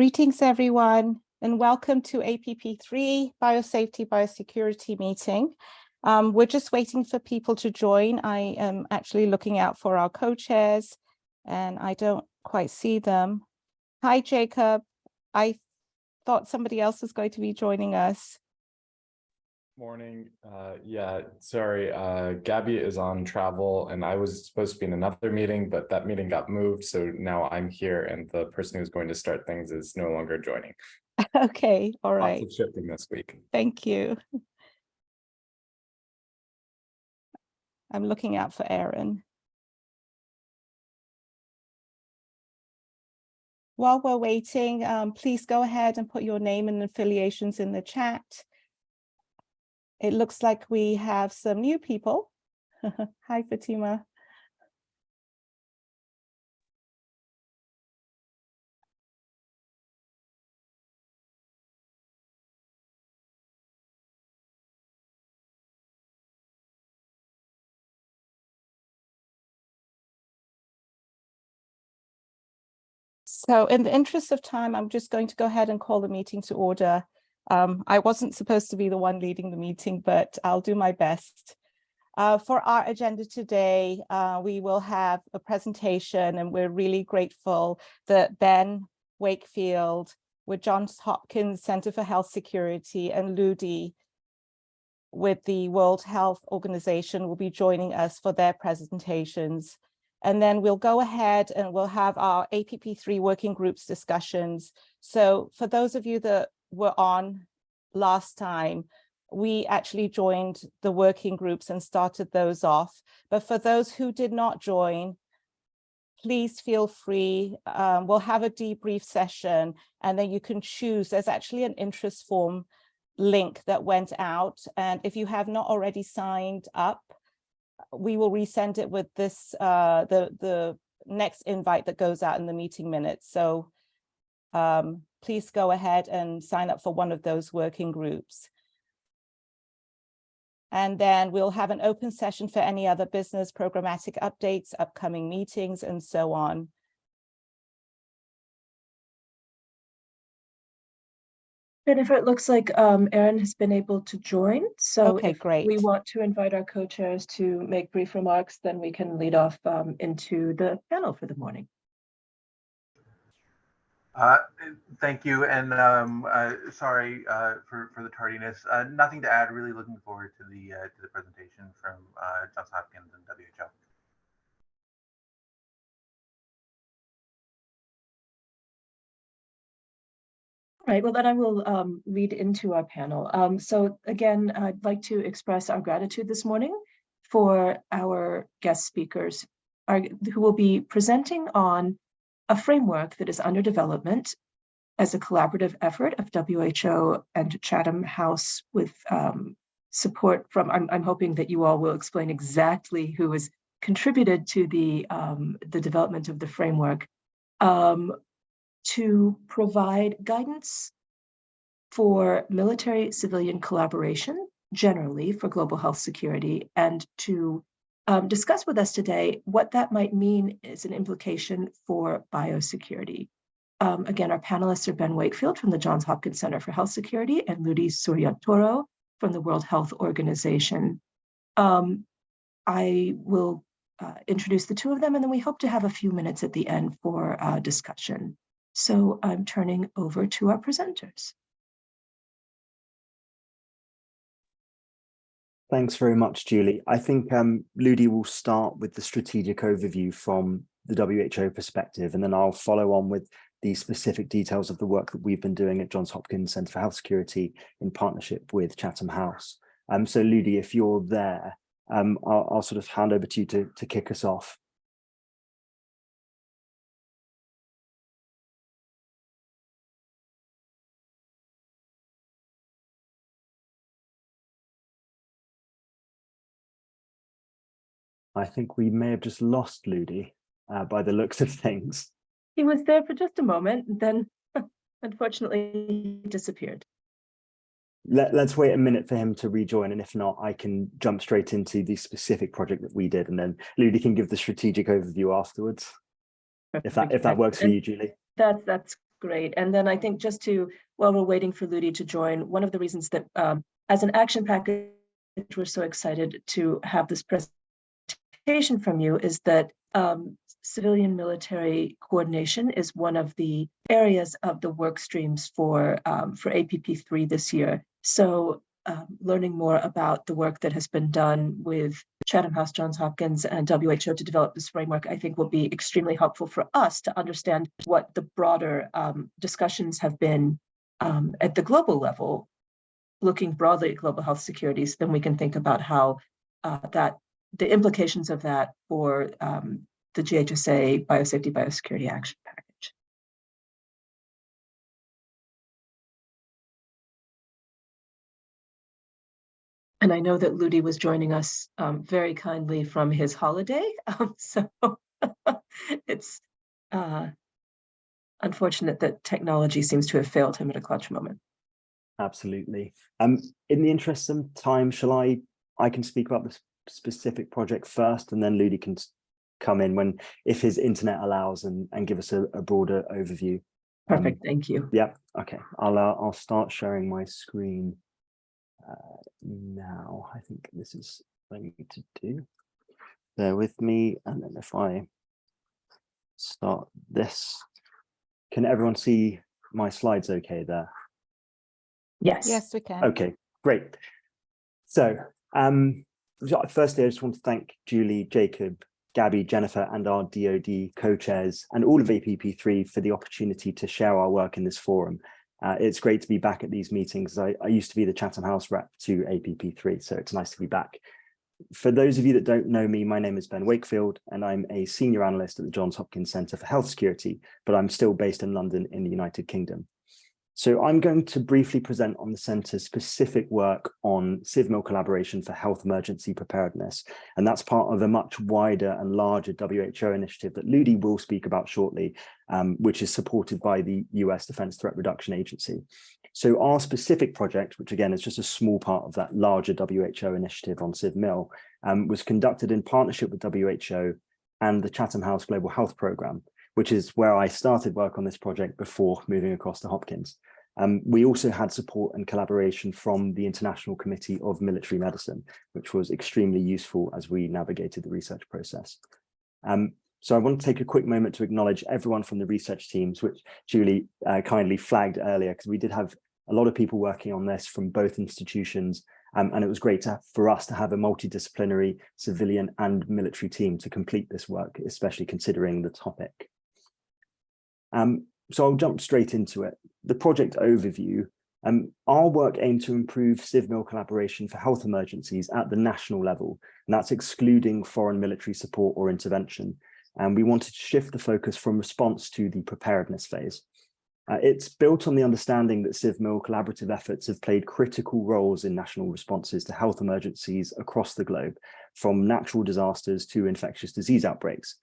Greetings, everyone, and welcome to APP3 Biosafety Biosecurity meeting. We're just waiting for people to join. I am actually looking out for our co-chairs, and I don't quite see them. Hi, Jacob. I thought somebody else was going to be joining us. Morning. Sorry. Gabby is on travel and I was supposed to be in another meeting, but that meeting got moved. So now I'm here and the person who's going to start things is no longer joining. Okay, all right. Lots of shifting this week. Thank you. I'm looking out for Aaron. While we're waiting, please go ahead and put your name and affiliations in the chat. It looks like we have some new people. Hi, Fatima. So in the interest of time, I'm just going to go ahead and call the meeting to order. I wasn't supposed to be the one leading the meeting, but I'll do my best. For our agenda today, we will have a presentation, and we're really grateful that Ben Wakefield with Johns Hopkins Center for Health Security and Ludi with the World Health Organization will be joining us for their presentations. And then we'll go ahead and we'll have our APP3 working groups discussions. So for those of you that were on last time, we actually joined the working groups and started those off. But for those who did not join, please feel free. We'll have a debrief session and then you can choose. There's actually an interest form link that went out. And if you have not already signed up, we will resend it with this, the next invite that goes out in the meeting minutes. So please go ahead and sign up for one of those working groups. And then we'll have an open session for any other business programmatic updates, upcoming meetings, and so on. Jennifer, it looks like Aaron has been able to join. So okay, if great. we want to invite our co-chairs to make brief remarks, then we can lead off into the panel for the morning. Thank you, and sorry for the tardiness. Nothing to add. Really looking forward to the presentation from Johns Hopkins and WHO. All right, well, then I will lead into our panel. So again, I'd like to express our gratitude this morning for our guest speakers who will be presenting on a framework that is under development as a collaborative effort of WHO and Chatham House with support from, I'm hoping that you all will explain exactly who has contributed to the development of the framework. To provide guidance for military-civilian collaboration generally for global health security, and to discuss with us today what that might mean as an implication for biosecurity. Again, our panelists are Ben Wakefield from the Johns Hopkins Center for Health Security and Ludi Suryantoro from the World Health Organization. I will introduce the two of them, and then we hope to have a few minutes at the end for discussion. So I'm turning over to our presenters. Thanks very much, Julie. I think Ludi will start with the strategic overview from the WHO perspective, and then I'll follow on with the specific details of the work that we've been doing at Johns Hopkins Center for Health Security in partnership with Chatham House. So Ludi, if you're there, I'll sort of hand over to you to kick us off. I think we may have just lost Ludi by the looks of things. He was there for just a moment, and then unfortunately he disappeared. Let's wait a minute for him to rejoin, and if not, I can jump straight into the specific project that we did, and then Ludi can give the strategic overview afterwards. If that works for you, Julie. That's Great. And then I think just while we're waiting for Ludi to join, one of the reasons that as an action package, we're so excited to have this presentation from you is that civilian military coordination is one of the areas of the work streams for APP3 this year. So learning more about the work that has been done with Chatham House, Johns Hopkins, and WHO to develop this framework, I think will be extremely helpful for us to understand what the broader discussions have been at the global level, looking broadly at global health securities. Then we can think about how the implications of that for the GHSA Biosafety Biosecurity Action Package. And I know that Ludi was joining us very kindly from his holiday, so it's unfortunate that technology seems to have failed him at a clutch moment. Absolutely. In the interest of time, I can speak about the specific project first, and then Ludi can come in if his internet allows and give us a broader overview. Perfect, thank you. Yeah, okay. I'll start sharing my screen now. I think this is what I need to do. Bear with me, and then if I start this, can everyone see my slides okay there? Yes. Yes, we can. Okay, great. So firstly, I just want to thank Julie, Jacob, Gabby, Jennifer, and our DoD co-chairs and all of APP3 for the opportunity to share our work in this forum. It's great to be back at these meetings. I used to be the Chatham House rep to APP3, so it's nice to be back. For those of you that don't know me, my name is Ben Wakefield, and I'm a senior analyst at the Johns Hopkins Centre for Health Security, but I'm still based in London in the United Kingdom. So I'm going to briefly present on the Centre's specific work on CivMil collaboration for health emergency preparedness. And that's part of a much wider and larger WHO initiative that Ludi will speak about shortly, which is supported by the US Defense Threat Reduction Agency. So our specific project, which again is just a small part of that larger WHO initiative on CivMil, was conducted in partnership with WHO and the Chatham House Global Health Programme, which is where I started work on this project before moving across to Hopkins. We also had support and collaboration from the International Committee of Military Medicine, which was extremely useful as we navigated the research process. So I want to take a quick moment to acknowledge everyone from the research teams, which Julie kindly flagged earlier, because we did have a lot of people working on this from both institutions. And it was great for us to have a multidisciplinary civilian and military team to complete this work, especially considering the topic. So I'll jump straight into it. The project overview. Our work aimed to improve CivMil collaboration for health emergencies at the national level, and that's excluding foreign military support or intervention. And we wanted to shift the focus from response to the preparedness phase. It's built on the understanding that CivMil collaborative efforts have played critical roles in national responses to health emergencies across the globe, from natural disasters to infectious disease outbreaks.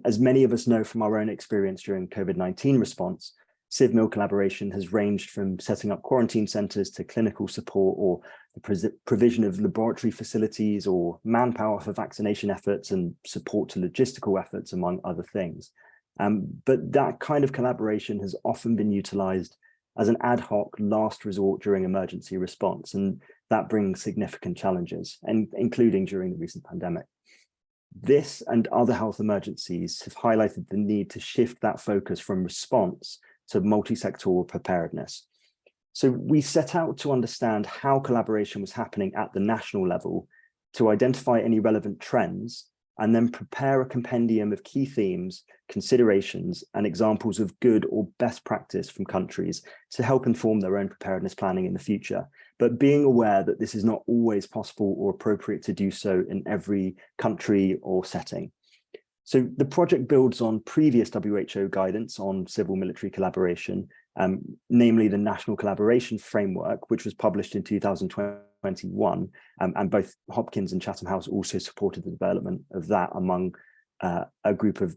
As many of us know from our own experience during COVID-19 response, CivMil collaboration has ranged from setting up quarantine centres to clinical support or the provision of laboratory facilities or manpower for vaccination efforts and support to logistical efforts, among other things. But that kind of collaboration has often been utilised as an ad hoc last resort during emergency response, and that brings significant challenges, and including during the recent pandemic. This and other health emergencies have highlighted the need to shift that focus from response to multi-sectoral preparedness. So we set out to understand how collaboration was happening at the national level, to identify any relevant trends, and then prepare a compendium of key themes, considerations, and examples of good or best practice from countries to help inform their own preparedness planning in the future, but being aware that this is not always possible or appropriate to do so in every country or setting. So the project builds on previous WHO guidance on civil military collaboration, namely the National Collaboration Framework, which was published in 2021, and both Hopkins and Chatham House also supported the development of that among a group of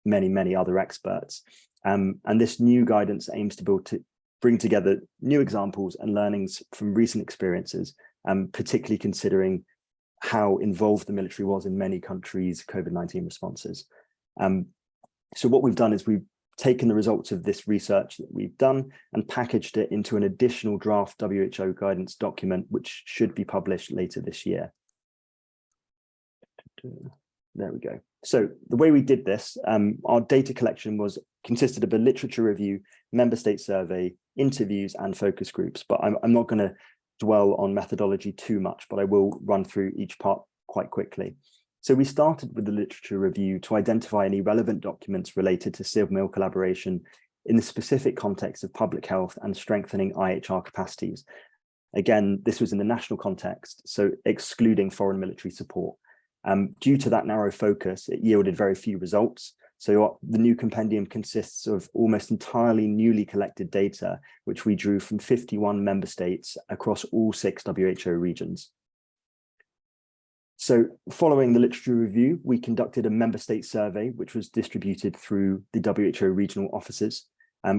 many other experts. And this new guidance aims to bring together new examples and learnings from recent experiences, particularly considering how involved the military was in many countries' COVID-19 responses. So what we've done is we've taken the results of this research that we've done and packaged it into an additional draft WHO guidance document, which should be published later this year. There we go. So the way we did this, our data collection consisted of a literature review, member state survey, interviews, and focus groups. But I'm not going to dwell on methodology too much, but I will run through each part quite quickly. So we started with the literature review to identify any relevant documents related to civil collaboration in the specific context of public health and strengthening IHR capacities. Again, this was in the national context, so excluding foreign military support. Due to that narrow focus, it yielded very few results. So the new compendium consists of almost entirely newly collected data, which we drew from 51 member states across all 6 WHO regions. So following the literature review, we conducted a member state survey, which was distributed through the WHO regional offices.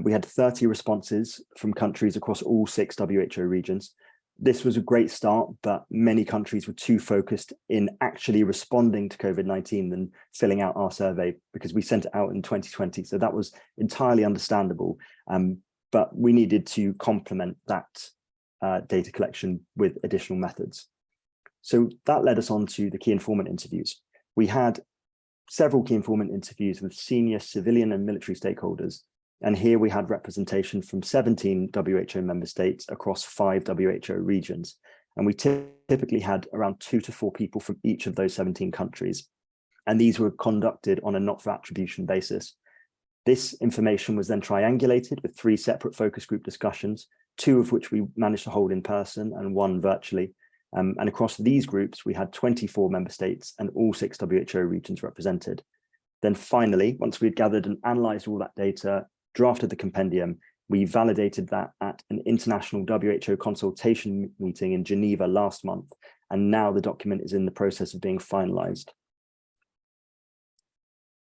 We had 30 responses from countries across all 6 WHO regions. This was a great start, but many countries were too focused in actually responding to COVID-19 than filling out our survey, because we sent it out in 2020. So that was entirely understandable. But we needed to complement that data collection with additional methods. So that led us on to the key informant interviews. We had several key informant interviews with senior civilian and military stakeholders. And here we had representation from 17 WHO member states across 5 WHO regions. And we typically had around 2 to 4 people from each of those 17 countries. And these were conducted on a not for attribution basis. This information was then triangulated with 3 separate focus group discussions, 2 of which we managed to hold in person and 1 virtually. And across these groups, we had 24 member states and all 6 WHO regions represented. Then finally, once we'd gathered and analyzed all that data, drafted the compendium, we validated that at an international WHO consultation meeting in Geneva last month. And now the document is in the process of being finalized.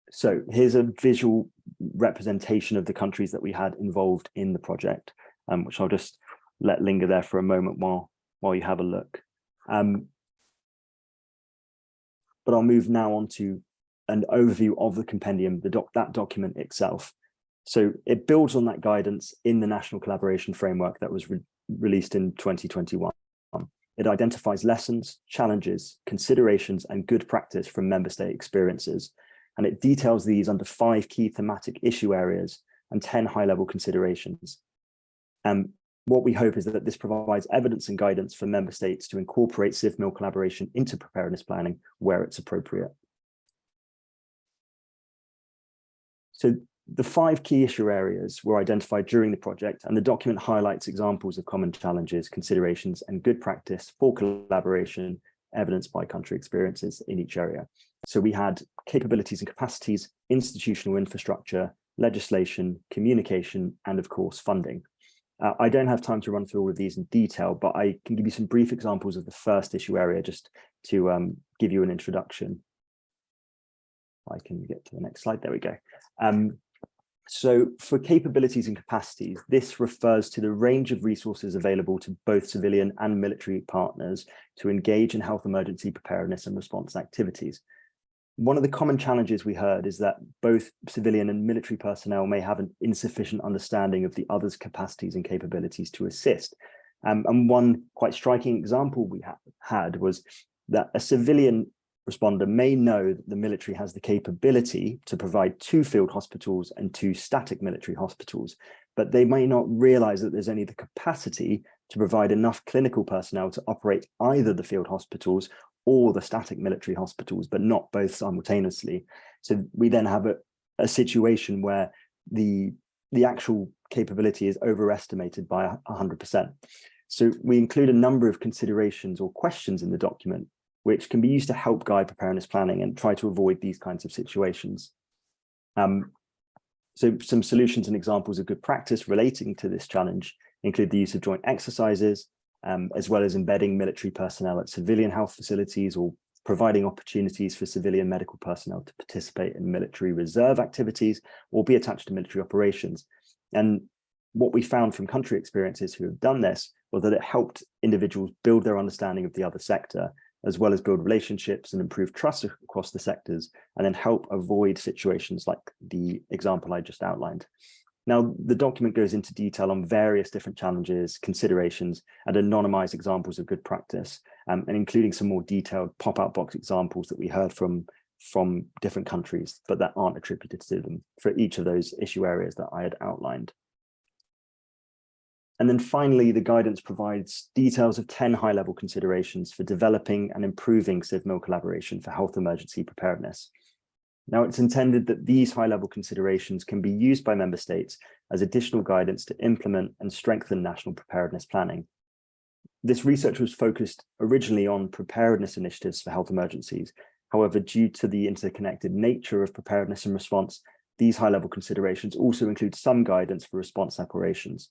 So here's a visual representation of the countries that we had involved in the project, which I'll just let linger there for a moment while you have a look. But I'll move now on to an overview of the compendium, that document itself. So it builds on that guidance in the National Collaboration Framework that was released in 2021. It identifies lessons, challenges, considerations, and good practice from member state experiences. And it details these under 5 key thematic issue areas and 10 high-level considerations. What we hope is that this provides evidence and guidance for member states to incorporate civil collaboration into preparedness planning where it's appropriate. So the 5 key issue areas were identified during the project, and the document highlights examples of common challenges, considerations, and good practice for collaboration, evidenced by country experiences in each area. So we had capabilities and capacities, institutional infrastructure, legislation, communication, and of course, funding. I don't have time to run through all of these in detail, but I can give you some brief examples of the first issue area just to give you an introduction. I can get to the next slide. There we go. So for capabilities and capacities, this refers to the range of resources available to both civilian and military partners to engage in health emergency preparedness and response activities. One of the common challenges we heard is that both civilian and military personnel may have an insufficient understanding of the other's capacities and capabilities to assist. And one quite striking example we had was that a civilian responder may know that the military has the capability to provide 2 field hospitals and 2 static military hospitals, but they may not realize that there's only the capacity to provide enough clinical personnel to operate either the field hospitals or the static military hospitals, but not both simultaneously. So we then have a situation where the actual capability is overestimated by 100%. So we include a number of considerations or questions in the document, which can be used to help guide preparedness planning and try to avoid these kinds of situations. So some solutions and examples of good practice relating to this challenge include the use of joint exercises, as well as embedding military personnel at civilian health facilities or providing opportunities for civilian medical personnel to participate in military reserve activities or be attached to military operations. And what we found from country experiences who have done this was that it helped individuals build their understanding of the other sector as well as build relationships and improve trust across the sectors, and then help avoid situations like the example I just outlined. Now, the document goes into detail on various different challenges, considerations, and anonymized examples of good practice, and including some more detailed pop-out box examples that we heard from different countries, but that aren't attributed to them for each of those issue areas that I had outlined. And then finally, the guidance provides details of 10 high-level considerations for developing and improving CivMil collaboration for health emergency preparedness. Now, it's intended that these high-level considerations can be used by member states as additional guidance to implement and strengthen national preparedness planning. This research was focused originally on preparedness initiatives for health emergencies. However, due to the interconnected nature of preparedness and response, these high-level considerations also include some guidance for response declarations.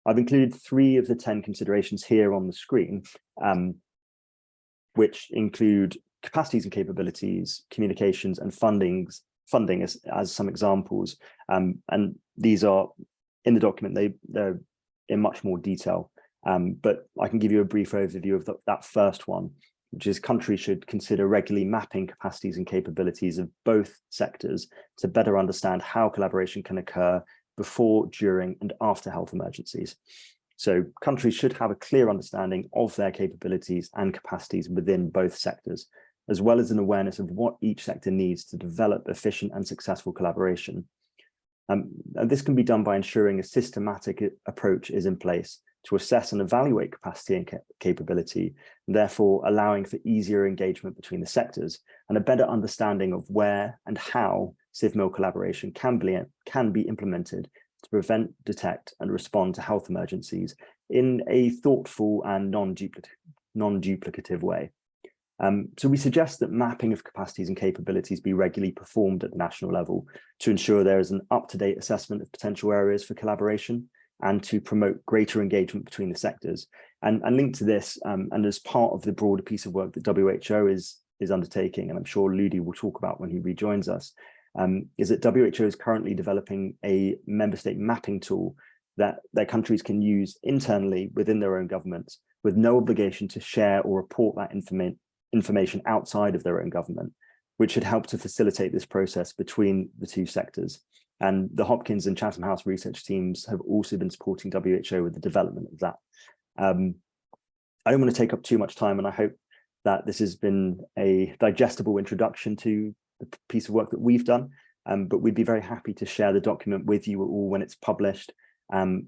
I've included 3 of the 10 considerations here on the screen, which include capacities and capabilities, communications, and funding as some examples. And these are in the document, they're in much more detail. But I can give you a brief overview of that first one, which is countries should consider regularly mapping capacities and capabilities of both sectors to better understand how collaboration can occur before, during, and after health emergencies. So countries should have a clear understanding of their capabilities and capacities within both sectors, as well as an awareness of what each sector needs to develop efficient and successful collaboration. And this can be done by ensuring a systematic approach is in place to assess and evaluate capacity and capability, and therefore allowing for easier engagement between the sectors and a better understanding of where and how CivMil collaboration can be implemented to prevent, detect, and respond to health emergencies in a thoughtful and non-duplicative way. So we suggest that mapping of capacities and capabilities be regularly performed at the national level to ensure there is an up-to-date assessment of potential areas for collaboration and to promote greater engagement between the sectors. And linked to this, and as part of the broader piece of work that WHO is undertaking, and I'm sure Ludi will talk about when he rejoins us, is that WHO is currently developing a member state mapping tool that their countries can use internally within their own governments with no obligation to share or report that information outside of their own government, which should help to facilitate this process between the two sectors. And the Hopkins and Chatham House research teams have also been supporting WHO with the development of that. I don't want to take up too much time, and I hope that this has been a digestible introduction to the piece of work that we've done, but we'd be very happy to share the document with you all when it's published, and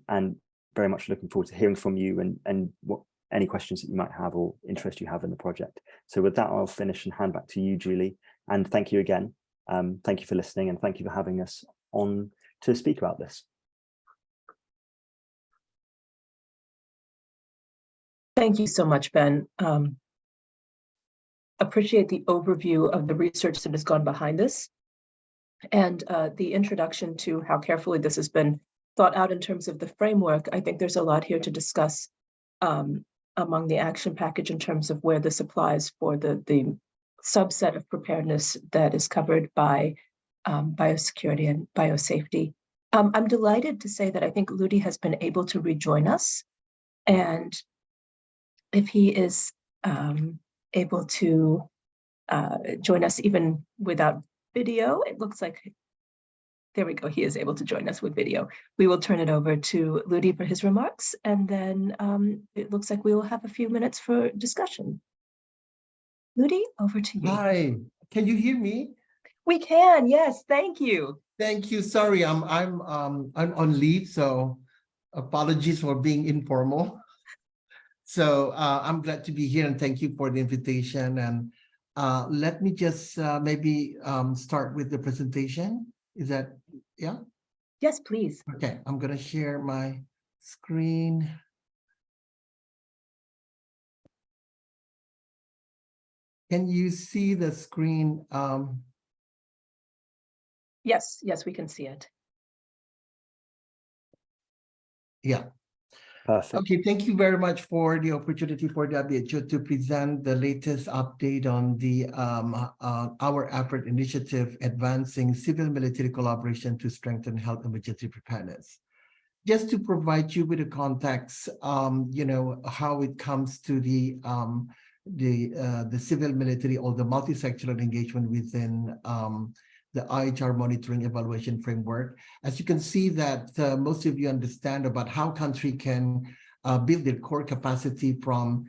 very much looking forward to hearing from you and what any questions that you might have or interest you have in the project. So with that, I'll finish and hand back to you, Julie, and thank you again. Thank you for listening, and thank you for having us on to speak about this. Thank you so much, Ben. Appreciate the overview of the research that has gone behind this and the introduction to how carefully this has been thought out in terms of the framework. I think there's a lot here to discuss among the action package in terms of where this applies for the subset of preparedness that is covered by biosecurity and biosafety. I'm delighted to say that I think Ludi has been able to rejoin us, and if he is able to join us even without video, it looks like, there we go, he is able to join us with video. We will turn it over to Ludi for his remarks, and then it looks like we will have a few minutes for discussion. Ludi, over to you. Hi, can you hear me? We can, yes, thank you. Thank you. Sorry, I'm on leave, so apologies for being informal. So I'm glad to be here, and thank you for the invitation. And let me just maybe start with the presentation. Is that, yeah? Yes, please. Okay, I'm gonna share my screen. Can you see the screen? Yes, yes, we can see it. Yeah. Perfect. Okay, thank you very much for the opportunity for WHO to present the latest update on the our effort initiative advancing civil-military collaboration to strengthen health emergency preparedness. Just to provide you with a context, you know, how it comes to the the civil military or the multi-sectoral engagement within the IHR monitoring evaluation framework. As you can see that most of you understand about how country can build their core capacity from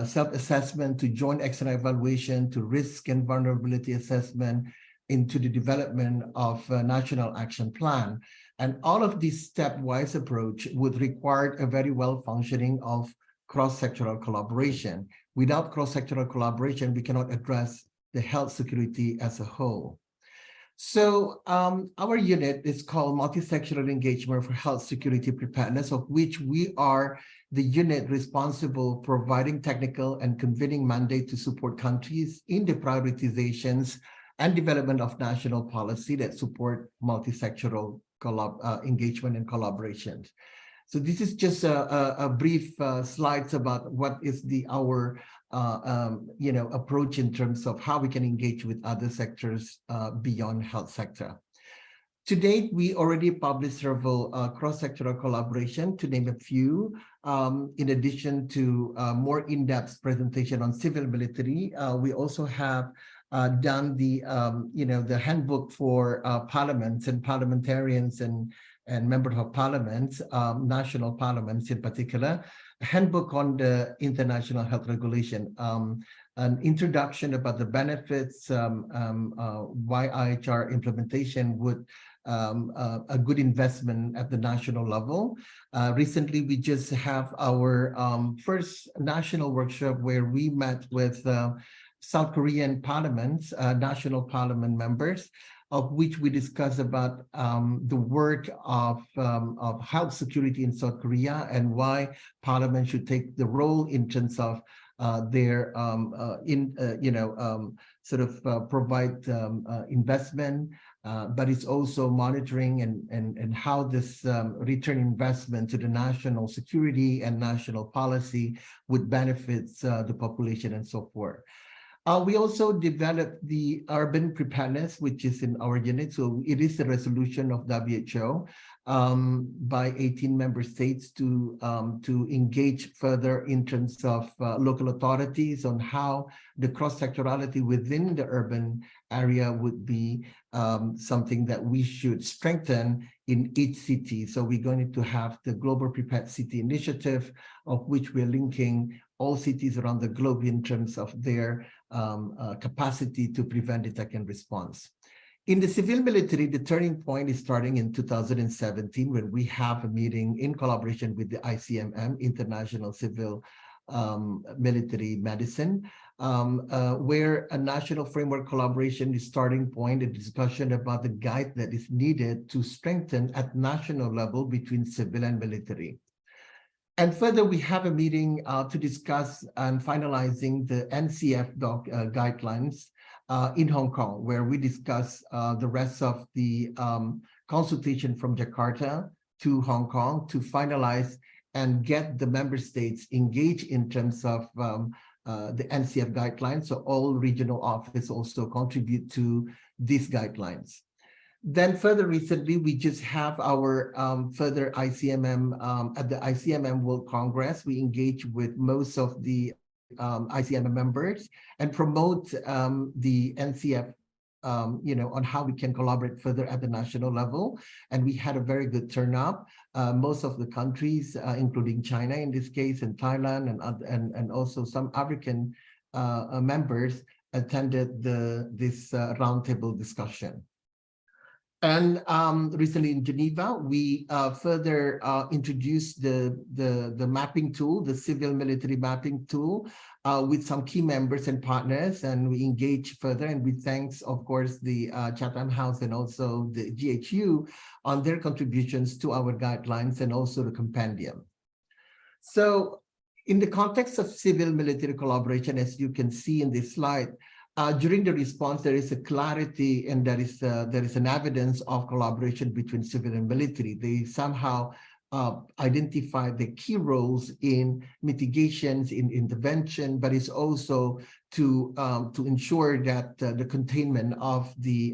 self-assessment to joint external evaluation to risk and vulnerability assessment into the development of a national action plan. And all of this stepwise approach would require a very well-functioning of cross-sectoral collaboration. Without cross-sectoral collaboration, we cannot address the health security as a whole. So our unit is called Multi-Sectoral Engagement for Health Security Preparedness, of which we are the unit responsible providing technical and convening mandate to support countries in the prioritizations and development of national policy that support multi-sectoral engagement and collaboration. So this is just a brief slides about what is our approach in terms of how we can engage with other sectors beyond health sector. To date, we already published several cross-sectoral collaboration, to name a few. In addition to more in-depth presentation on civil military, we also have done the the handbook for parliaments and parliamentarians and members of parliaments, national parliaments in particular, a handbook on the international health regulation, an introduction about the benefits, why IHR implementation would a good investment at the national level. Recently, we just have our first national workshop where we met with South Korean parliaments, national parliament members, of which we discuss about the work of health security in South Korea and why Parliament should take the role in terms of their provide investment, but it's also monitoring and how this return investment to the national security and national policy would benefit the population and so forth. We also developed the urban preparedness, which is in our unit. So it is the resolution of WHO by 18 member states to engage further in terms of local authorities on how the cross-sectorality within the urban area would be something that we should strengthen in each city. So we're going to have the Global Prepared City Initiative, of which we're linking all cities around the globe in terms of their capacity to prevent, detect, and response. In the civil military, the turning point is starting in 2017 when we have a meeting in collaboration with the ICMM, International Civil Military Medicine, where a national framework collaboration is starting point, a discussion about the guide that is needed to strengthen at national level between civil and military. And further, we have a meeting to discuss and finalizing the NCF guidelines in Hong Kong, where we discuss the rest of the consultation from Jakarta to Hong Kong to finalize and get the member states engaged in terms of the NCF guidelines. So all regional offices also contribute to these guidelines. Then further recently, we just have our further ICMM, at the ICMM World Congress, we engage with most of the ICMM members and promote the NCF, on how we can collaborate further at the national level. And we had a very good turnout. Most of the countries, including China in this case, and Thailand, and also some African members attended this roundtable discussion. And recently in Geneva, we further introduced the mapping tool, the civil military mapping tool, with some key members and partners, and we engage further. And we thanks, of course, the Chatham House and also the GHU on their contributions to our guidelines and also the compendium. So in the context of civil military collaboration, as you can see in this slide, during the response, there is a clarity and there is an evidence of collaboration between civil and military. They somehow identify the key roles in mitigations, in intervention, but it's also to ensure that the containment of the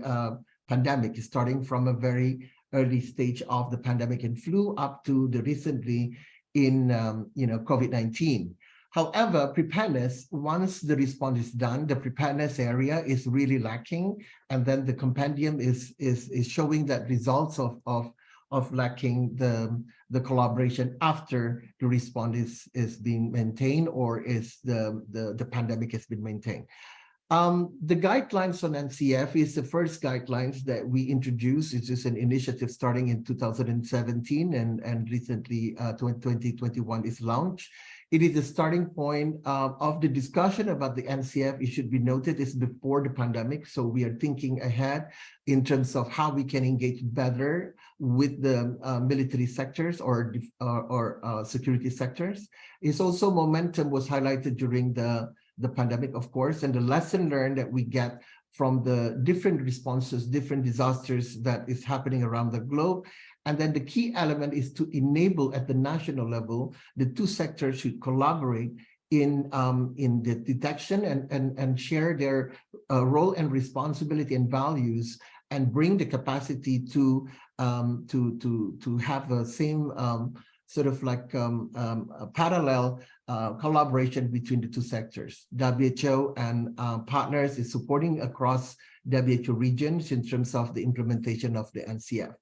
pandemic is starting from a very early stage of the pandemic and flu up to the recently in COVID-19. However, preparedness, once the response is done, the preparedness area is really lacking, and then the compendium is showing that results of lacking the collaboration after the response is being maintained, or is the pandemic has been maintained. The guidelines on NCF is the first guidelines that we introduced. It's just an initiative starting in 2017, and recently 2021 is launched. It is the starting point of the discussion about the NCF. It should be noted is before the pandemic. So we are thinking ahead in terms of how we can engage better with the military sectors or security sectors. It's also momentum was highlighted during the pandemic, of course, and the lesson learned that we get from the different responses, different disasters that is happening around the globe. And then the key element is to enable at the national level, the two sectors should collaborate in the detection and share their role and responsibility and values, and bring the capacity to have the same sort of like a parallel collaboration between the two sectors. WHO and partners is supporting across WHO regions in terms of the implementation of the NCF.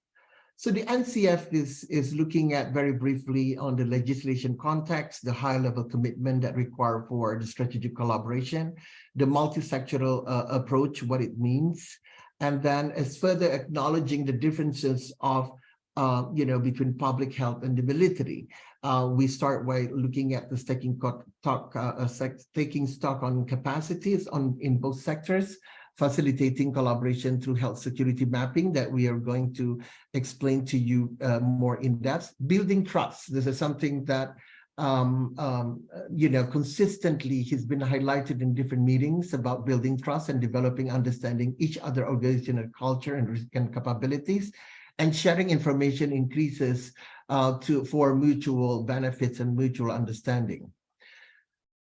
So the NCF is looking at very briefly on the legislation context, the high-level commitment that require for the strategic collaboration, the multi-sectoral approach, what it means, and then as further acknowledging the differences of between public health and the military. We start by looking at the taking stock on capacities in both sectors, facilitating collaboration through health security mapping that we are going to explain to you more in depth. Building trust. This is something that consistently has been highlighted in different meetings about building trust and developing understanding each other organizational culture and capabilities. And sharing information increases for mutual benefits and mutual understanding.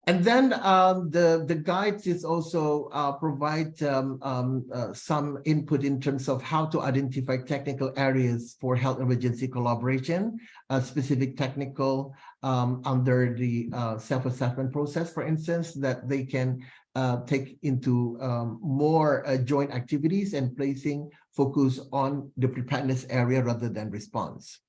And then the guides is also provide some input in terms of how to identify technical areas for health emergency collaboration, specific technical under the self-assessment process, for instance, that they can take into more joint activities and placing focus on the preparedness area rather than response.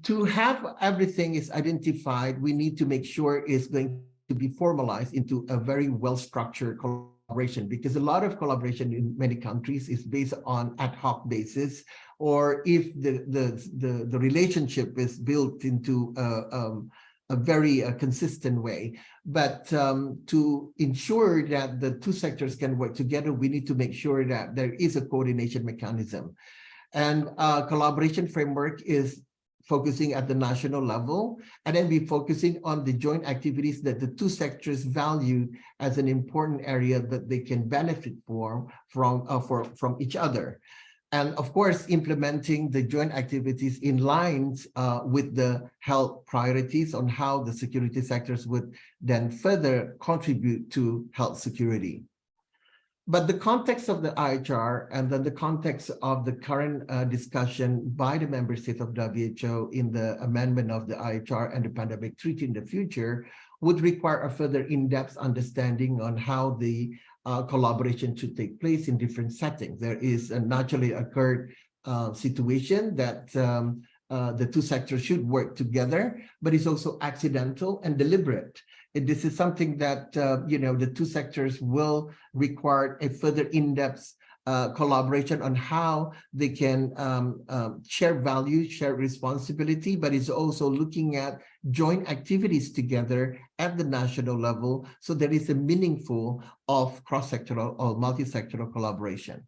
To have everything is identified, we need to make sure it's going to be formalized into a very well-structured collaboration, because a lot of collaboration in many countries is based on ad hoc basis, or if the relationship is built into a very consistent way. But to ensure that the two sectors can work together, we need to make sure that there is a coordination mechanism. And collaboration framework is focusing at the national level, and then be focusing on the joint activities that the two sectors value as an important area that they can benefit from each other. And of course, implementing the joint activities in lines with the health priorities on how the security sectors would then further contribute to health security. But the context of the IHR and then the context of the current discussion by the member states of WHO in the amendment of the IHR and the pandemic treaty in the future would require a further in-depth understanding on how the collaboration should take place in different settings. There is a naturally occurred situation that the two sectors should work together, but it's also accidental and deliberate. This is something that the two sectors will require a further in-depth collaboration on how they can share value, share responsibility, but it's also looking at joint activities together at the national level, so there is a meaningful of cross-sectoral or multi-sectoral collaboration.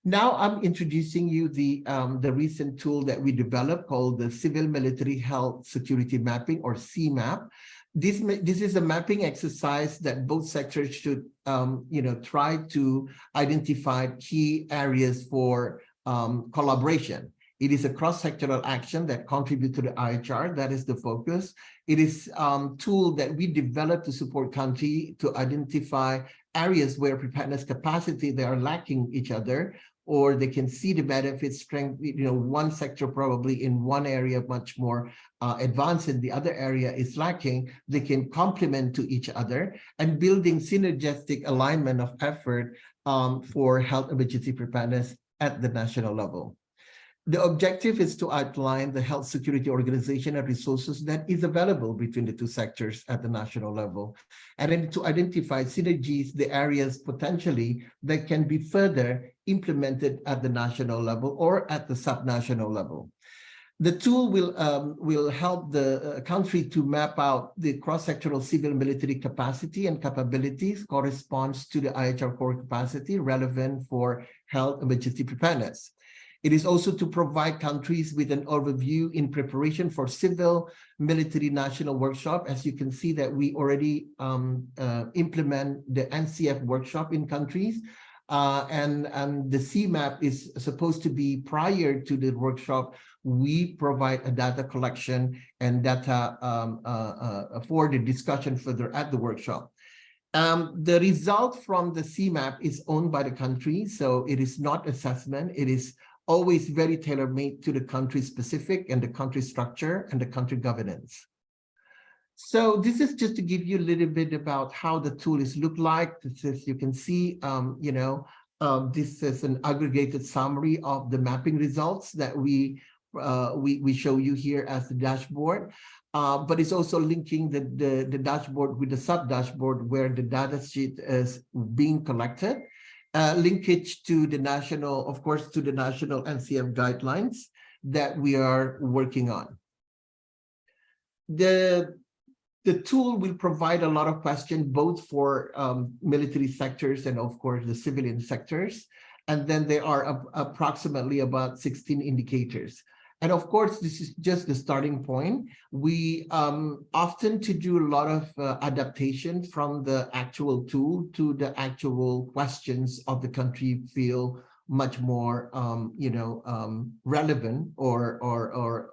Now I'm introducing you the recent tool that we developed called the Civil Military Health Security Mapping, or CMAP. This is a mapping exercise that both sectors should try to identify key areas for collaboration. It is a cross-sectoral action that contributes to the IHR. That is the focus. It is a tool that we developed to support country to identify areas where preparedness capacity they are lacking each other, or they can see the benefits, strength, one sector probably in one area much more advanced and the other area is lacking, they can complement to each other and building synergistic alignment of effort for health emergency preparedness at the national level. The objective is to outline the health security organization and resources that is available between the two sectors at the national level, and then to identify synergies, the areas potentially that can be further implemented at the national level or at the subnational level. The tool will help the country to map out the cross-sectoral civil military capacity and capabilities corresponds to the IHR core capacity relevant for health emergency preparedness. It is also to provide countries with an overview in preparation for civil military national workshop. As you can see that we already implement the NCF workshop in countries. And the CMAP is supposed to be prior to the workshop. We provide a data collection and data for the discussion further at the workshop. The result from the CMAP is owned by the country, so it is not assessment. It is always very tailor-made to the country specific and the country structure and the country governance. So this is just to give you a little bit about how the tool is look like. This is, you can see, this is an aggregated summary of the mapping results that we show you here as the dashboard. But it's also linking the dashboard with the sub-dashboard where the data sheet is being collected. Linkage to the national, of course, to the national NCF guidelines that we are working on. The tool will provide a lot of questions, both for military sectors and, of course, the civilian sectors. And then there are approximately about 16 indicators. And of course, this is just the starting point. We often to do a lot of adaptation from the actual tool to the actual questions of the country feel much more, relevant or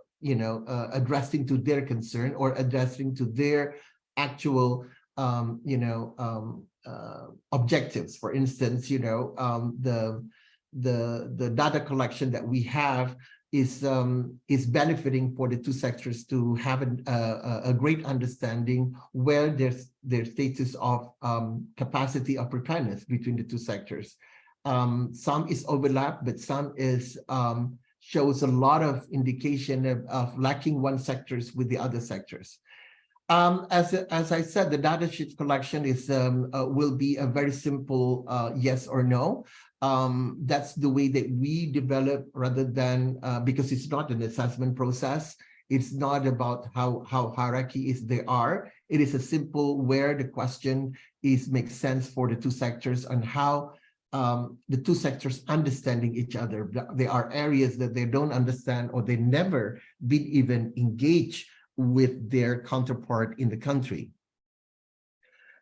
addressing to their concern or addressing to their actual, objectives. For instance, the data collection that we have is benefiting for the two sectors to have a great understanding where their status of capacity of preparedness between the two sectors. Some is overlap, but some is shows a lot of indication of lacking one sectors with the other sectors. As I said, the data sheet collection is will be a very simple yes or no. That's the way that we develop, rather than because it's not an assessment process. It's not about how hierarchy is there are. It is a simple where the question makes sense for the two sectors and how the two sectors understanding each other. There are areas that they don't understand or they never been even engaged with their counterpart in the country.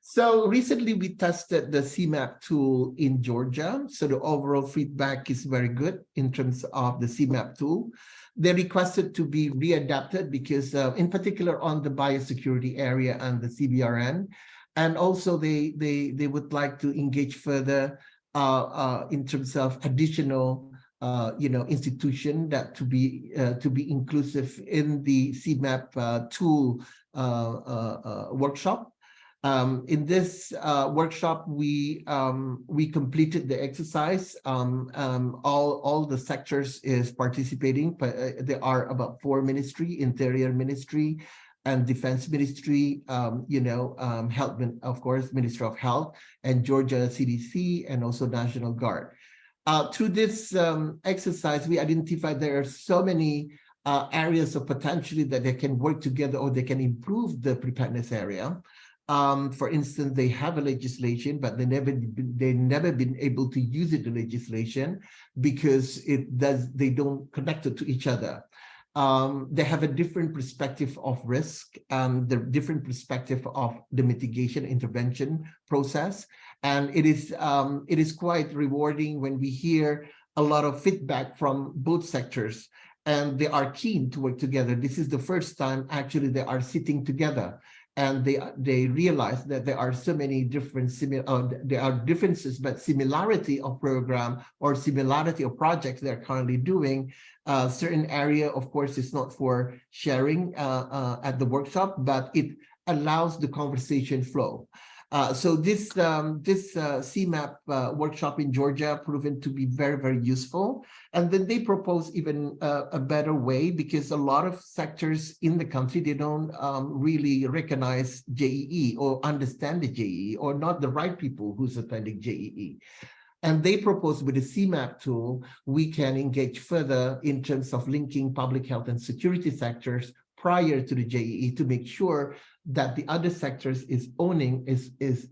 So recently we tested the CMAP tool in Georgia. So the overall feedback is very good in terms of the CMAP tool. They requested to be readapted because in particular on the biosecurity area and the CBRN. And also they would like to engage further in terms of additional institution that to be inclusive in the CMAP tool workshop. In this workshop, we completed the exercise. All the sectors is participating, but there are about 4 ministries: Interior Ministry and Defense Ministry, Health, of course, Ministry of Health, and Georgia CDC, and also National Guard. Through this exercise, we identified there are so many areas of potentially that they can work together or they can improve the preparedness area. For instance, they have a legislation, but they never been able to use the legislation because they don't connect it to each other. They have a different perspective of risk and the different perspective of the mitigation intervention process. And it is quite rewarding when we hear a lot of feedback from both sectors and they are keen to work together. This is the first time actually they are sitting together and they realize that there are so many different there are differences, but similarity of program or similarity of projects they're currently doing. Certain area, of course, is not for sharing at the workshop, but it allows the conversation flow. So this CMAP workshop in Georgia proven to be very, very useful. And then they propose even a better way, because a lot of sectors in the country, they don't really recognize JEE or understand the JEE, or not the right people who's attending JEE. And they propose with the CMAP tool, we can engage further in terms of linking public health and security sectors prior to the JEE to make sure that the other sectors is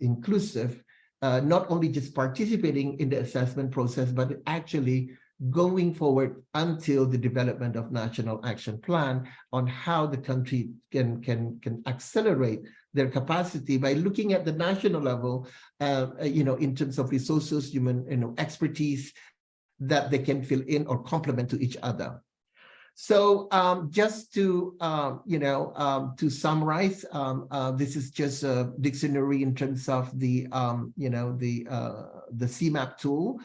inclusive, not only just participating in the assessment process, but actually going forward until the development of national action plan on how the country can accelerate their capacity by looking at the national level, in terms of resources, human, expertise that they can fill in or complement to each other. So just to to summarize, this is just a dictionary in terms of the CMAP tool.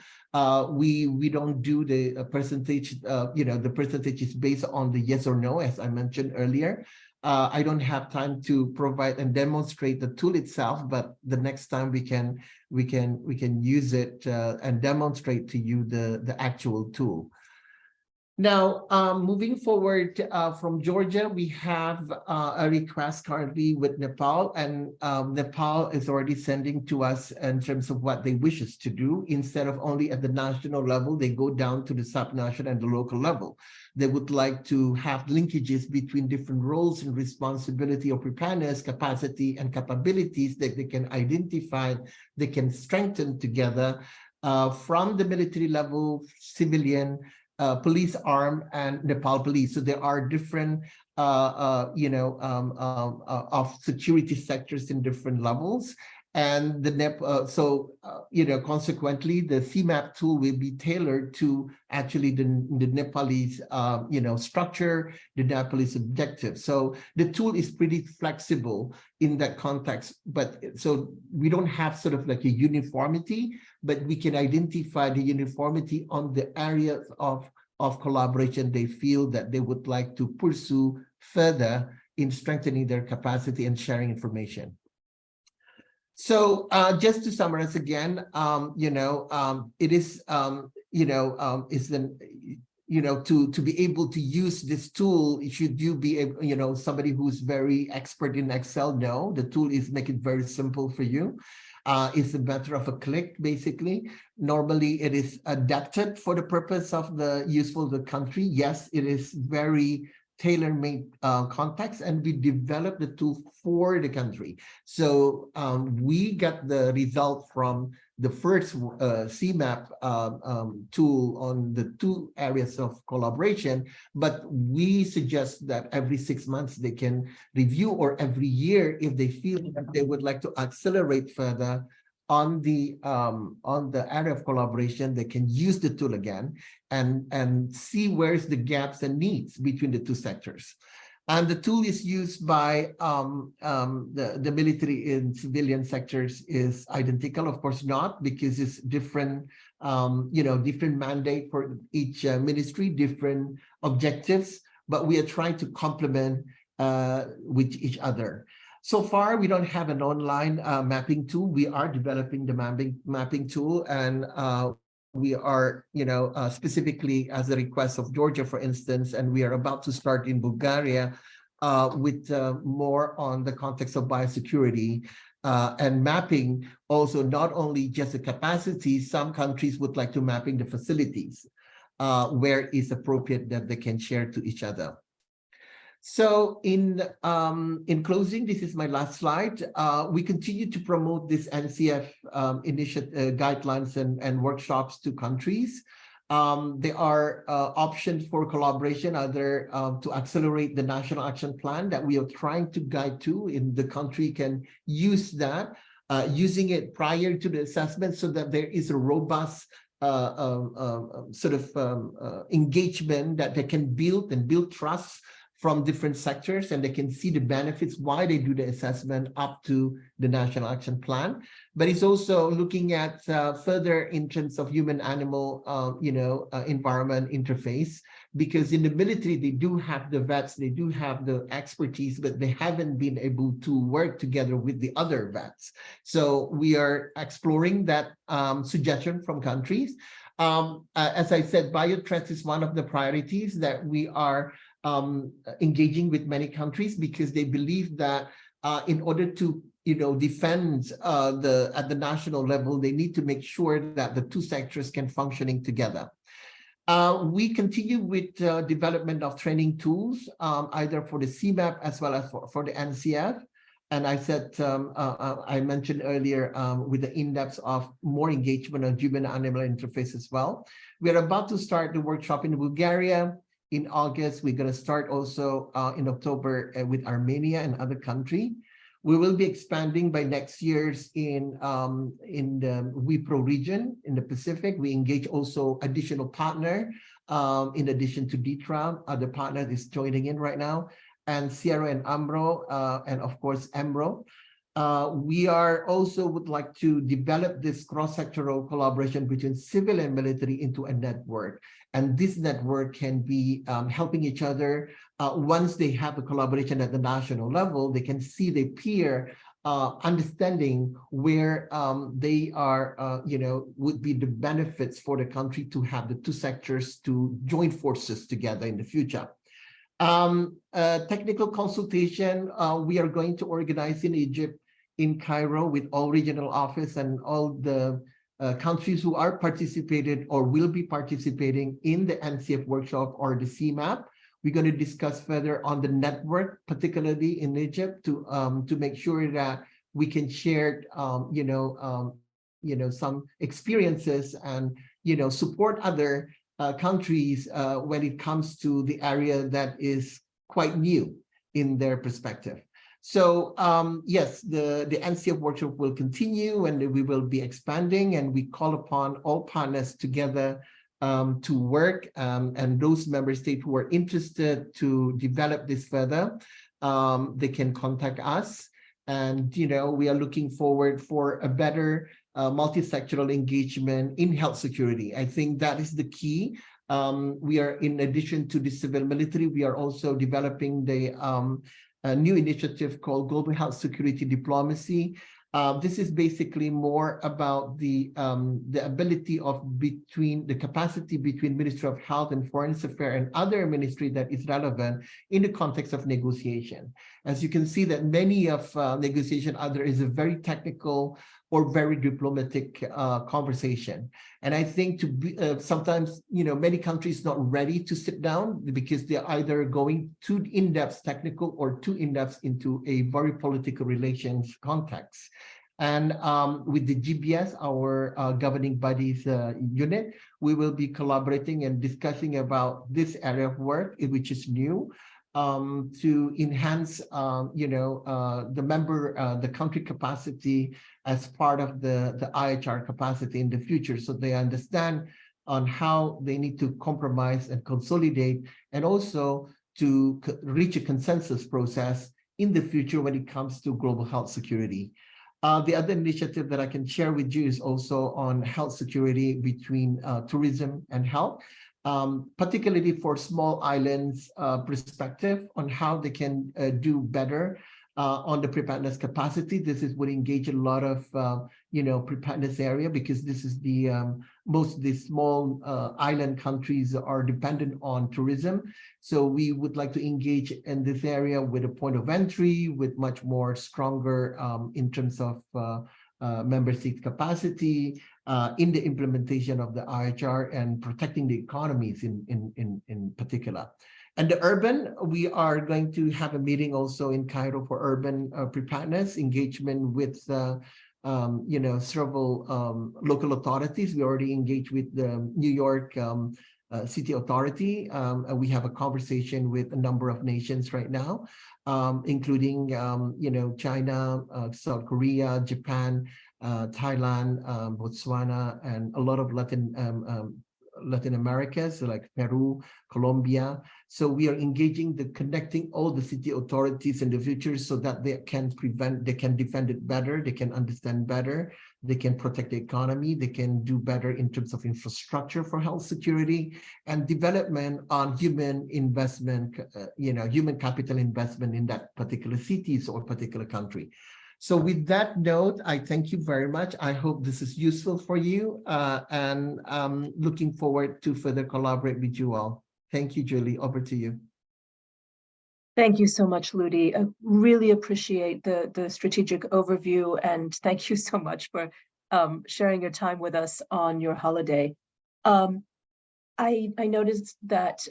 We don't do the percentage. The percentage is based on the yes or no, as I mentioned earlier. I don't have time to provide and demonstrate the tool itself, but the next time we can use it and demonstrate to you the actual tool. Now, moving forward from Georgia, we have a request currently with Nepal, and Nepal is already sending to us in terms of what they wish us to do. Instead of only at the national level, they go down to the sub-national and the local level. They would like to have linkages between different roles and responsibility of preparedness, capacity, and capabilities that they can identify, they can strengthen together from the military level, civilian, police arm, and Nepal police. So there are different, of security sectors in different levels. And the consequently, the CMAP tool will be tailored to actually the Nepalese, structure, the Nepalese objective. So the tool is pretty flexible in that context. But so we don't have sort of like a uniformity, but we can identify the uniformity on the areas of collaboration they feel that they would like to pursue further in strengthening their capacity and sharing information. So just to summarize again, it is, to be able to use this tool, should you be, somebody who's very expert in Excel? No, the tool is make it very simple for you. It's a matter of a click, basically. Normally, it is adapted for the purpose of the useful of the country. Yes, it is very tailor-made context, and we developed the tool for the country. So we got the result from the first CMAP tool on the two areas of collaboration, but we suggest that every 6 months they can review, or every year if they feel that they would like to accelerate further on the area of collaboration, they can use the tool again and see where's the gaps and needs between the two sectors. And the tool is used by the military and civilian sectors is identical, of course not, because it's different, different mandate for each ministry, different objectives, but we are trying to complement with each other. So far, we don't have an online mapping tool. We are developing the mapping tool, and we are, specifically as a request of Georgia, for instance, and we are about to start in Bulgaria with more on the context of biosecurity and mapping. Also, not only just the capacity, some countries would like to mapping the facilities where it's appropriate that they can share to each other. So in closing, this is my last slide. We continue to promote this NCF initiative guidelines and workshops to countries. There are options for collaboration, either to accelerate the national action plan that we are trying to guide to, in the country can use that, using it prior to the assessment so that there is a robust engagement that they can build trust from different sectors, and they can see the benefits, why they do the assessment up to the National Action Plan. But it's also looking at further in terms of human-animal, environment interface, because in the military, they do have the vets, they do have the expertise, but they haven't been able to work together with the other vets. So we are exploring that suggestion from countries. As I said, biothreats is one of the priorities that we are engaging with many countries, because they believe that in order to defend at the national level, they need to make sure that the two sectors can functioning together. We continue with development of training tools, either for the CMAP as well as for the NCF. And I said, I mentioned earlier with the index of more engagement on human-animal interface as well. We are about to start the workshop in Bulgaria in August. We're going to start also in October with Armenia and other countries. We will be expanding by next year's in the WIPRO region in the Pacific. We engage also additional partner in addition to DTRA. Other partner is joining in right now, and Sierra and AMRO, and of course EMRO. We are also would like to develop this cross-sectoral collaboration between civil and military into a network. And this network can be helping each other. Once they have a collaboration at the national level, they can see their peer understanding where they are, would be the benefits for the country to have the two sectors to join forces together in the future. Technical consultation, we are going to organize in Egypt, in Cairo, with all regional office and all the countries who are participated or will be participating in the NCF workshop or the CMAP. We're going to discuss further on the network, particularly in Egypt, to make sure that we can share, some experiences and, support other countries when it comes to the area that is quite new in their perspective. So yes, the NCF workshop will continue, and we will be expanding, and we call upon all partners together to work, and those member states who are interested to develop this further, they can contact us. And we are looking forward for a better multi-sectoral engagement in health security. I think that is the key. We are, in addition to the civil military, we are also developing the a new initiative called Global Health Security Diplomacy. This is basically more about the ability of the capacity between Ministry of Health and Foreign Affairs and other ministry that is relevant in the context of negotiation. As you can see that many of negotiation either is a very technical or very diplomatic conversation. And I think sometimes, many countries not ready to sit down because they're either going too in-depth technical or too in-depth into a very political relations context. And with the GBS, our governing bodies unit, we will be collaborating and discussing about this area of work, which is new, to enhance, the country capacity as part of the IHR capacity in the future, so they understand on how they need to compromise and consolidate, and also to reach a consensus process in the future when it comes to global health security. The other initiative that I can share with you is also on health security between tourism and health. Particularly for small islands perspective on how they can do better on the preparedness capacity. This is would engage a lot of preparedness area, because this is the most of the small island countries are dependent on tourism. So we would like to engage in this area with a point of entry, with much more stronger in terms of member state capacity in the implementation of the IHR and protecting the economies in particular. And the urban, we are going to have a meeting also in Cairo for urban preparedness engagement with several local authorities. We already engaged with the New York City Authority. We have a conversation with a number of nations right now, including China, South Korea, Japan, Thailand, Botswana, and a lot of Latin Latin America, so like Peru, Colombia. So we are engaging connecting all the city authorities in the future so that they can defend it better, they can understand better, they can protect the economy, they can do better in terms of infrastructure for health security and development on human investment, human capital investment in that particular cities or particular country. So with that note, I thank you very much. I hope this is useful for you, and I'm looking forward to further collaborate with you all. Thank you, Julie. Over to you. Thank you so much, Ludi. I really appreciate the strategic overview, and thank you so much for sharing your time with us on your holiday. I noticed that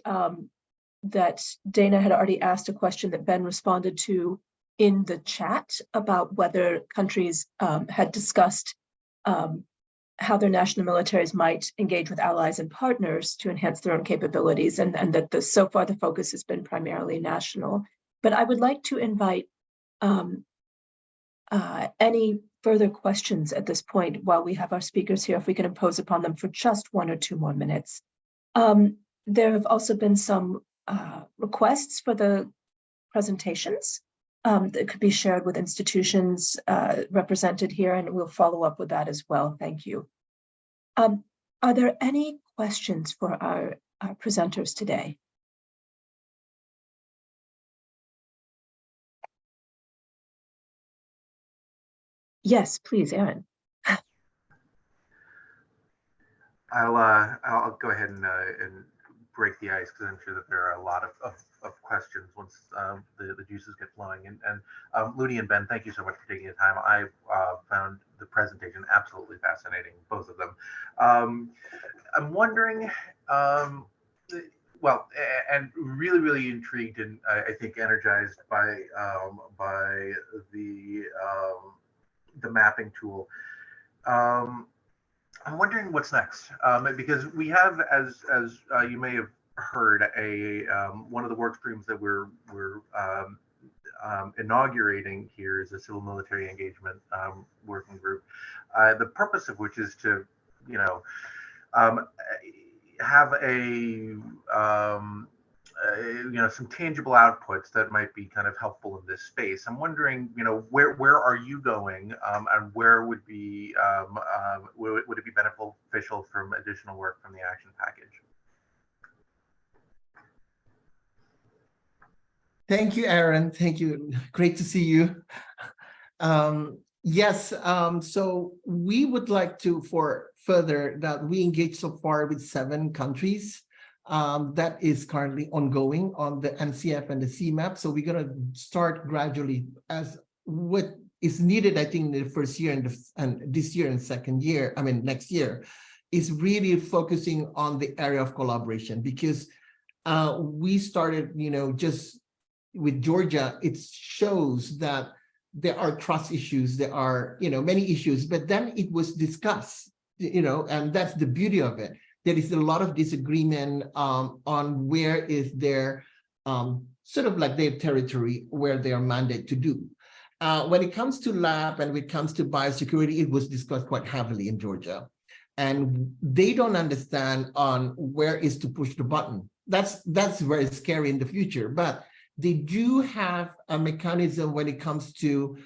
that Dana had already asked a question that Ben responded to in the chat about whether countries had discussed how their national militaries might engage with allies and partners to enhance their own capabilities, and that so far the focus has been primarily national. But I would like to invite any further questions at this point while we have our speakers here, if we can impose upon them for just 1 or 2 more minutes. There have also been some requests for the presentations that could be shared with institutions represented here, and we'll follow up with that as well. Thank you. Are there any questions for our presenters today? Yes, please, Aaron. I'll go ahead and break the ice, because I'm sure that there are a lot of questions once the juices get flowing. And Ludi and Ben, thank you so much for taking the time. I found the presentation absolutely fascinating, both of them. I'm wondering, well, and really intrigued and I think energized by the mapping tool. I'm wondering what's next, because we have, as you may have heard, one of the work streams that we're inaugurating here is a civil military engagement working group. The purpose of which is to, have some tangible outputs that might be kind of helpful in this space. I'm wondering, where are you going, and where would be would it be beneficial from additional work from the action package? Thank you, Aaron. Thank you. Great to see you. Yes, so we would like to, for further, that we engage so far with 7 countries. That is currently ongoing on the NCF and the CMAP. So we're going to start gradually as what is needed, I think, in the first year and this year and second year, next year, is really focusing on the area of collaboration, because we started, just with Georgia. It shows that there are trust issues, there are, many issues, but then it was discussed, and that's the beauty of it. There is a lot of disagreement on where is their sort of like their territory, where they are mandated to do. When it comes to lab and when it comes to biosecurity, it was discussed quite heavily in Georgia. And they don't understand on where is to push the button. That's very scary in the future, but they do have a mechanism when it comes to,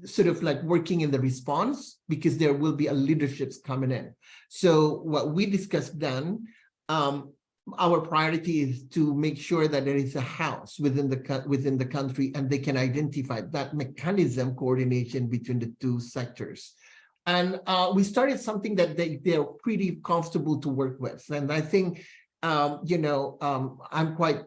sort of like working in the response, because there will be a leaderships coming in. So what we discussed then, our priority is to make sure that there is a house within the country, and they can identify that mechanism coordination between the 2 sectors. And we started something that they're pretty comfortable to work with. And I think, I'm quite,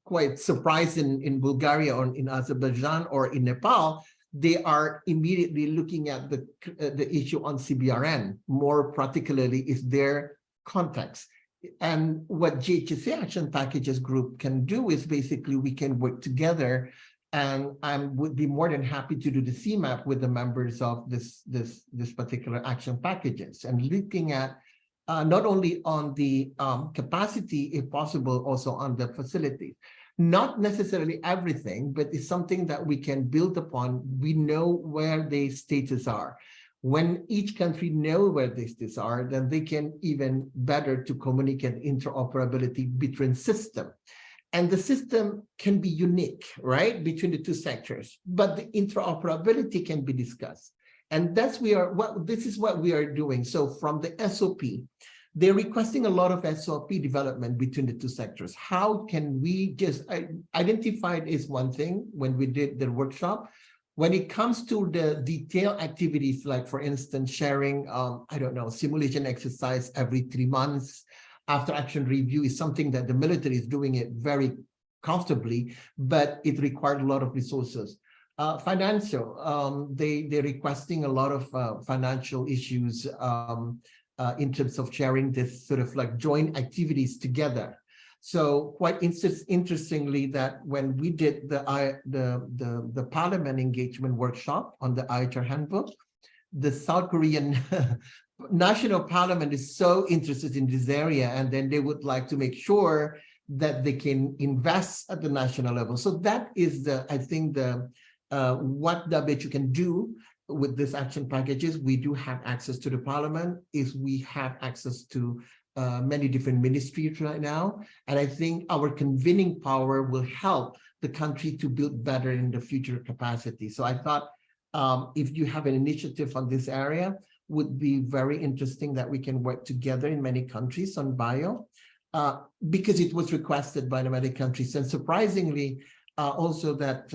quite surprised in Bulgaria or in Azerbaijan or in Nepal. They are immediately looking at the issue on CBRN, more particularly is their context. And what GHSA Action Packages Group can do is basically we can work together, and I would be more than happy to do the CMAP with the members of this particular action packages, and looking at not only on the capacity, if possible, also on the facilities. Not necessarily everything, but it's something that we can build upon. We know where the status are. When each country know where these are, then they can even better to communicate interoperability between systems. And the system can be unique, right, between the two sectors, but the interoperability can be discussed. And this is what we are doing. So from the SOP, they're requesting a lot of SOP development between the two sectors. How can we just identify it is one thing when we did the workshop. When it comes to the detailed activities, like for instance, sharing, I don't know, simulation exercise every 3 months, after action review is something that the military is doing it very comfortably, but it required a lot of resources. Financial, they're requesting a lot of financial issues in terms of sharing this sort of like joint activities together. So quite interestingly, that when we did the Parliament engagement workshop on the IHR handbook, the South Korean National Parliament is so interested in this area, and then they would like to make sure that they can invest at the national level. So that is I think what WHO can do with this action packages. We do have access to the Parliament, is we have access to many different ministries right now. And I think our convening power will help the country to build better in the future capacity. So I thought if you have an initiative on this area, would be very interesting that we can work together in many countries on bio, because it was requested by the many countries. And surprisingly, also that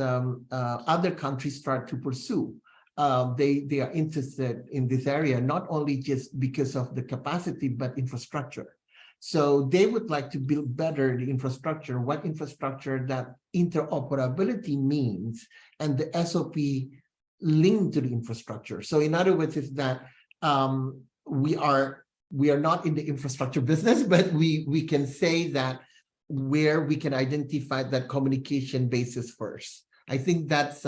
other countries start to pursue. They are interested in this area, not only just because of the capacity, but infrastructure. So they would like to build better the infrastructure, what infrastructure that interoperability means, and the SOP linked to the infrastructure. So in other words, is that we are not in the infrastructure business, but we can say that where we can identify that communication basis first. I think that's,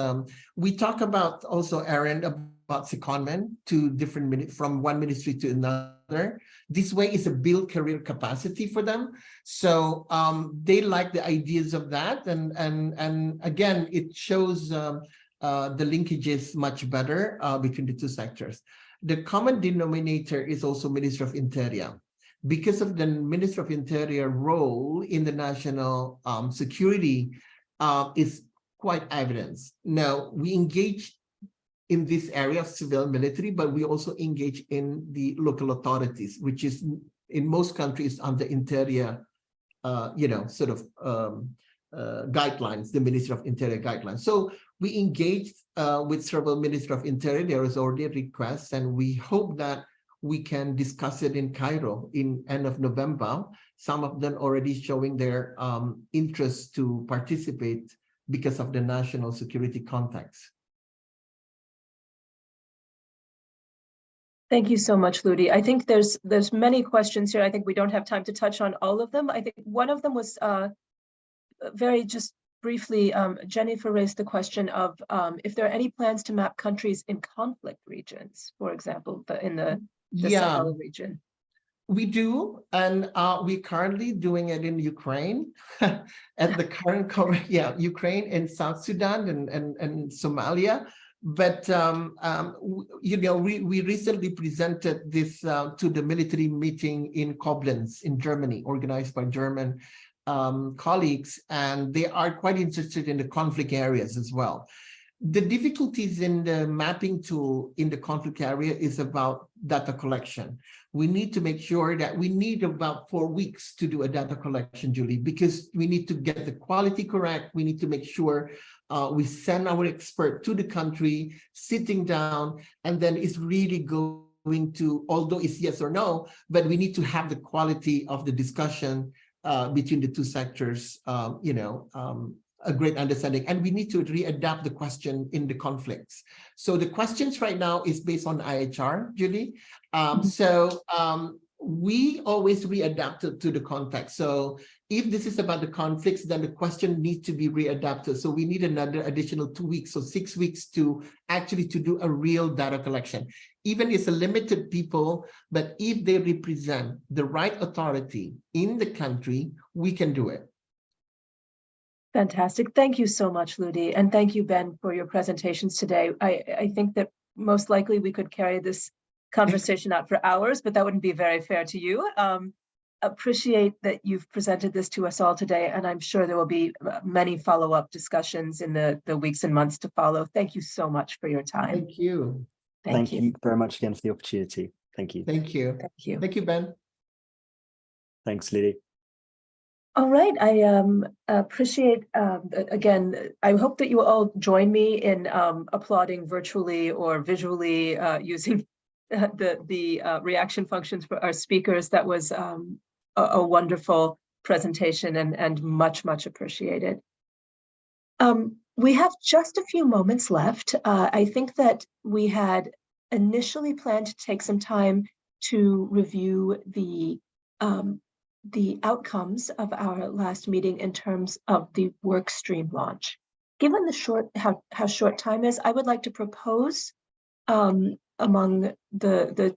we talk about also, Aaron, about secondment to different, from one ministry to another. This way is a build career capacity for them. So they like the ideas of that. And again, it shows the linkages much better between the two sectors. The common denominator is also Ministry of Interior. Because of the Ministry of Interior role in the national security is quite evident. Now, we engage in this area of civil military, but we also engage in the local authorities, which is in most countries under Interior, sort of guidelines, the Ministry of Interior guidelines. So we engage with several Ministry of Interior. There is already a request, and we hope that we can discuss it in Cairo in end of November. Some of them already showing their interest to participate because of the national security context. Thank you so much, Ludi. I think there's many questions here. I think we don't have time to touch on all of them. I think one of them was very just briefly, Jennifer raised the question of if there are any plans to map countries in conflict regions, for example, in the Sahel region. We do, and we're currently doing it in Ukraine at the current, Ukraine and South Sudan and Somalia. But we recently presented this to the military meeting in Koblenz in Germany, organized by German colleagues, and they are quite interested in the conflict areas as well. The difficulties in the mapping tool in the conflict area is about data collection. We need to make sure that we need about 4 weeks to do a data collection, Julie, because we need to get the quality correct. We need to make sure we send our expert to the country, sitting down, and then it's really going to, although it's yes or no, but we need to have the quality of the discussion between the two sectors, a great understanding, and we need to readapt the question in the conflicts. So the questions right now is based on IHR, Julie. We always readapt it to the context. So if this is about the conflicts, then the question needs to be readapted. So we need another additional 2 weeks, so 6 weeks to actually to do a real data collection. Even it's a limited people, but if they represent the right authority in the country, we can do it. Fantastic. Thank you so much, Ludi. And thank you, Ben, for your presentations today. I think that most likely we could carry this conversation out for hours, but that wouldn't be very fair to you. Appreciate that you've presented this to us all today, and I'm sure there will be many follow-up discussions in the weeks and months to follow. Thank you so much for your time. Thank you. Thank you very much again for the opportunity. Thank you. Thank you. Thank you. Thank you, Ben. Thanks, Lily. All right, I appreciate, again, I hope that you all join me in applauding virtually or visually using the reaction functions for our speakers. That was a wonderful presentation and much, much appreciated. We have just a few moments left. I think that we had initially planned to take some time to review the outcomes of our last meeting in terms of the work stream launch. Given the how short time is, I would like to propose among the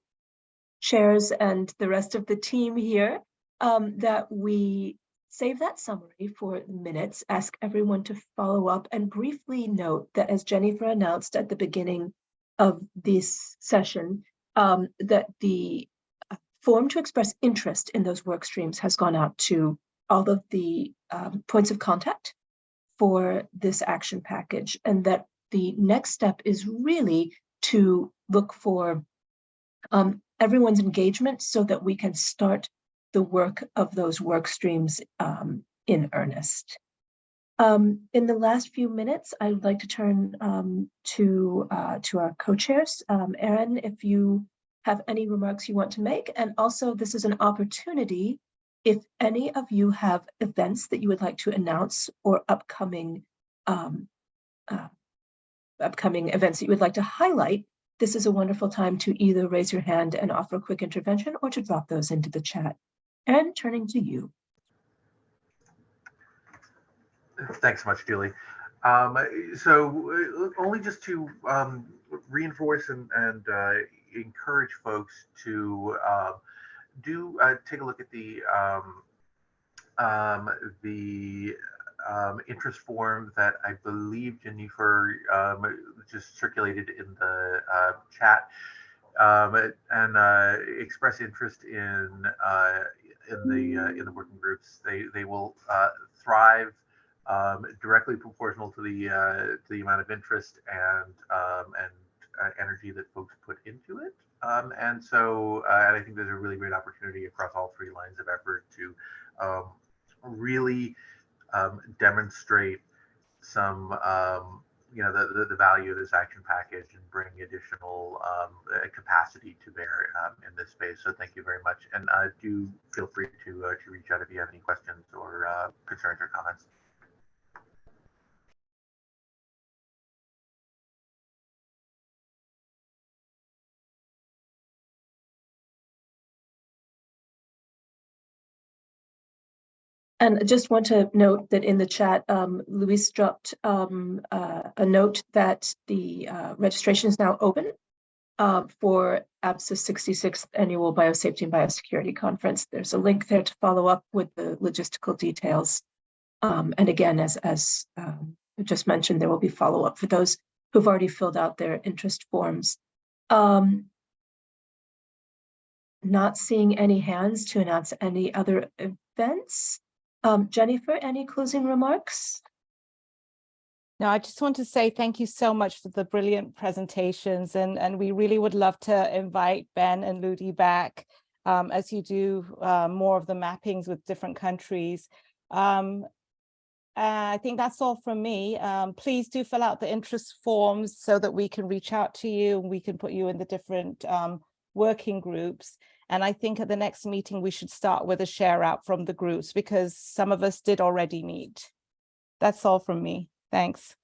chairs and the rest of the team here that we save that summary for minutes, ask everyone to follow up, and briefly note that, as Jennifer announced at the beginning of this session, that the form to express interest in those work streams has gone out to all of the points of contact for this action package, and that the next step is really to look for everyone's engagement so that we can start the work of those work streams in earnest. In the last few minutes, I would like to turn to our co-chairs. Erin, if you have any remarks you want to make, and also this is an opportunity if any of you have events that you would like to announce or upcoming events that you would like to highlight, this is a wonderful time to either raise your hand and offer a quick intervention or to drop those into the chat. And turning to you. Thanks so much, Julie. So only just to reinforce and encourage folks to take a look at the interest form that I believe Jennifer just circulated in the chat, and express interest in the working groups. They will thrive directly proportional to the amount of interest and energy that folks put into it. And so and I think there's a really great opportunity across all three lines of effort to really demonstrate some the value of this action package and bring additional capacity to bear in this space. So thank you very much, and do feel free to reach out if you have any questions or concerns or comments. And I just want to note that in the chat, Luis dropped a note that the registration is now open for ABSA's 66th Annual Biosafety and Biosecurity Conference. There's a link there to follow up with the logistical details. And again, as just mentioned, there will be follow-up for those who've already filled out their interest forms. Not seeing any hands to announce any other events. Jennifer, any closing remarks? No, I just want to say thank you so much for the brilliant presentations, and we really would love to invite Ben and Ludi back as you do more of the mappings with different countries. I think that's all from me. Please do fill out the interest forms so that we can reach out to you and we can put you in the different working groups. And I think at the next meeting, we should start with a share out from the groups because some of us did already meet. That's all from me. Thanks.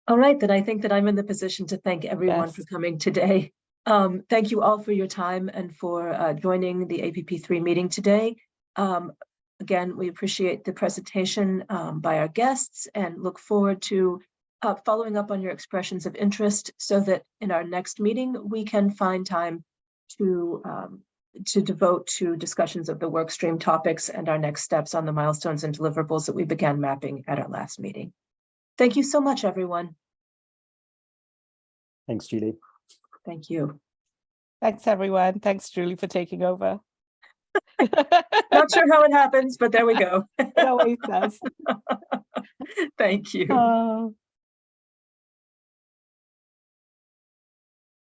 All right, then I think that I'm in the position to thank everyone for coming today. Thank you all for your time and for joining the APP3 meeting today. Again, we appreciate the presentation by our guests and look forward to following up on your expressions of interest so that in our next meeting, we can find time to devote to discussions of the workstream topics and our next steps on the milestones and deliverables that we began mapping at our last meeting. Thank you so much, everyone. Thanks, Julie. Thank you. Thanks, everyone. Thanks, Julie, for taking over. Not sure how it happens, but there we go. It always does. Thank you. Oh.